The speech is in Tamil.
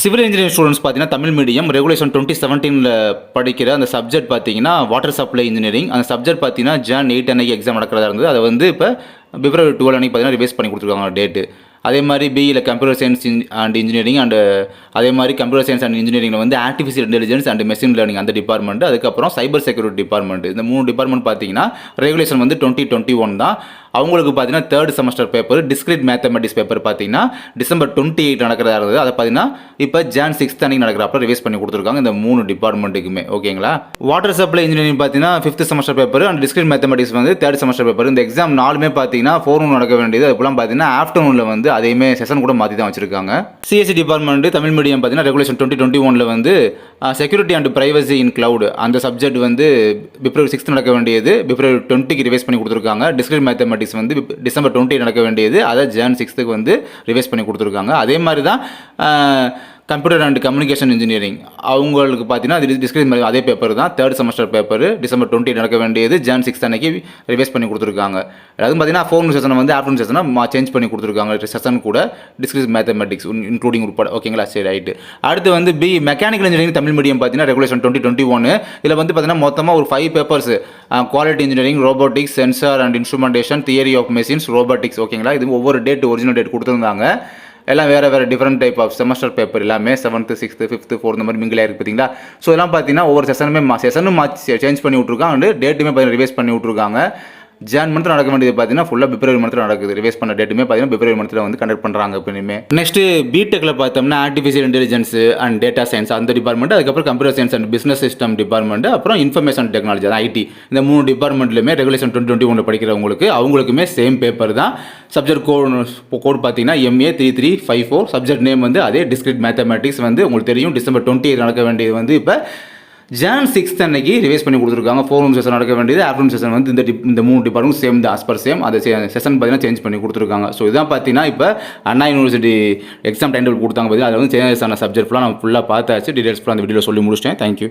சிவில் இன்ஜினியரிங் ஸ்டூடெண்ட்ஸ் பார்த்தீங்கன்னா தமிழ் மீடியம் ரெகுலேஷன் 2017 படிக்கிற அந்த சப்ஜெக்ட் பார்த்தீங்கன்னா வாட்டர் சப்ளை இன்ஜினியரிங். அந்த சப்ஜெக்ட் பார்த்தீங்கன்னா Jan 8 அன்னைக்கு எக்ஸாம் நடக்கிறதா இருந்தது. அதை வந்து இப்போ February 12 அன்னைக்கு பார்த்தீங்கன்னா ரிவைஸ் பண்ணி கொடுத்துருக்காங்க டேட்டு. அதே மாதிரி பிஇயில் computer science and engineering and அதே மாதிரி கம்ப்யூட்டர் சயின்ஸ் அண்ட் இன்ஜினியரிங்கில் வந்து artificial intelligence and machine learning அந்த டிபார்ட்மெண்ட், அதுக்கப்புறம் சைபர் செக்யூரிட்டி டிபார்ட்மெண்ட். இந்த 3 டிபார்ட்மெண்ட் பார்த்தீங்கன்னா ரெகுலேஷன் வந்து 2021 தான். அவங்களுக்கு பார்த்தீங்கன்னா 3rd semester paper discrete mathematics paper பார்த்தீங்கன்னா December 28 நடக்கிறதா இருந்தது. அதை பார்த்தீங்கன்னா இப்போ Jan 6 அன்னைக்கு நடக்கிறப்ப ரிவைஸ் பண்ணி கொடுத்துருக்காங்க இந்த 3 டிபார்ட்மெண்ட்டுக்குமே. ஓகேங்களா. வாட்டர் சப்ளை இன்ஜினியரிங் பார்த்தீங்கன்னா 5th semester paper and discrete mathematics வந்து 3rd செமஸ்டர் பேப்பர். இந்த எக்ஸாம் 4மே பார்த்தீங்கன்னா 4 நடக்க வேண்டியது. அதுக்கெல்லாம் பார்த்தீங்கன்னா ஆஃப்டர்நூனில் வந்து அதையுமே செஷன் கூட மாற்றி தான் வச்சிருக்காங்க. சிஎஸ்சி டிபார்ட்மெண்ட் தமிழ் மீடியம் பார்த்தீங்கன்னா ரெகுலேஷன் 2021 வந்து security and privacy in cloud அந்த சப்ஜெக்ட் வந்து February 6 நடக்க வேண்டியது February 20 ரிவைஸ் பண்ணி கொடுத்துருக்காங்க. டிஸ்கிரீட் மேத்தமெட்டிக்ஸ் வந்து December 20 நடக்க வேண்டியது அதை Jan 6 வந்து ரிவைஸ் பண்ணி கொடுத்துருக்காங்க. அதே மாதிரி தான் கம்ப்யூட்டர் அண்ட் கம்யூனிகேஷன் இன்ஜினியரிங் அவங்களுக்கு பார்த்தீங்கன்னா அது டிஸ்கிரீட் அதே பேப்பர் தான் 3rd செமஸ்டர் பேப்பர் December 20 நடக்க வேண்டியது Jan 6 அன்னைக்கு ரிவைஸ் பண்ணி கொடுத்துருக்காங்க. அதாவது பார்த்தீங்கன்னா ஃபோர்னூன் செஷனை வந்து ஆஃப்டர்நூன் செஷனை சேஞ்ச் பண்ணி கொடுத்துருக்காங்க. செஷன் கூட டிஸ்கிரீட் மேத்தமெட்டிக்ஸ் இன்க்ளூடிங் உட்பட. ஓகேங்களா. சரி ரைட்டு. அடுத்து வந்து மெக்கானிக்கல் இன்ஜினியரிங் தமிழ் மீடியம் பார்த்தீங்கன்னா ரெகுலேஷன் 2021 இதில் வந்து பார்த்தீங்கன்னா மொத்தமாக ஒரு 5 papers quality engineering, robotics, sensor and instrumentation, theory of machines, robotics. ஓகேங்களா. இது ஒவ்வொரு டேட் ஒரிஜினல் டேட் கொடுத்துருந்தாங்க. எல்லாம் வேறு different type of semester paper எல்லாமே 7th 6th 5th 4th இந்த மாதிரி மிங்கில் இருக்குது பார்த்தீங்களா. ஸோ இதெல்லாம் பார்த்தீங்கன்னா ஒவ்வொரு செஷனும் சேஞ்ச் பண்ணி விட்ருக்காங்க அண்ட் டேட்டுமே பார்த்தீங்கன்னா ரிவைஸ் பண்ணி விட்ருக்காங்க. Jan மந்த் நடக்க வேண்டியது பார்த்தீங்கன்னா ஃபுல்லாக February மந்த்தில் நடக்குது. ரிவைஸ் பண்ண டேட்டுமே பார்த்தீங்கன்னா February மந்த்தில் வந்து கண்டக்ட் பண்ணுறாங்க எப்பயுமே. நெக்ஸ்ட் பிடெக்கில் பார்த்தோம்னா artificial intelligence and data science அந்த டிபார்ட்மெண்ட், அதுக்கப்புறம் computer science and business system department, அப்புறம் இன்ஃபர்மேஷன் டெக்னாலஜி அதான் ஐடி. இந்த 3 டிபார்ட்மெண்ட்லையுமே ரெகுலேஷன் 2021 படிக்கிறவங்களுக்கு அவங்களுக்குமே சேம் பேப்பர் தான். சப்ஜெக்ட் கோட் பார்த்தீங்கன்னா MA 3354. சப்ஜெக்ட் நேம் வந்து அதே டிஸ்கிரீட் மேத்தமெட்டிக்ஸ் வந்து உங்களுக்கு தெரியும். December 20 நடக்க வேண்டியது வந்து இப்போ Jan 6 அன்னைக்கு ரிவைஸ் பண்ணி கொடுத்துருக்காங்க. ஃபோர்னூன் செஷன் நடக்க வேண்டியது, ஆஃப்டர்நூன் செஷன் வந்து இந்த 3 டிபார்ட்மெண்ட் சேம் தான், ஆஸ் பர் சேம். அந்த செஷன் பார்த்தீங்கன்னா சேஞ்ச் பண்ணி கொடுத்துருக்காங்க. ஸோ இதான் பார்த்தீங்கன்னா இப்போ அண்ணா யூனிவர்சிட்டி எக்ஸாம் டைம் டேபிள் கொடுத்தாங்க. அதில் வந்து சேஞ்சஸ் ஆன சப்ஜெக்ட் ஃபுல்லாக நம்ம ஃபுல்லாக பார்த்தாச்சு. டீடைல்ஸ் ஃபுல்லாக அந்த வீடியோவில் சொல்லி முடிச்சிட்டேன். தேங்க்யூ.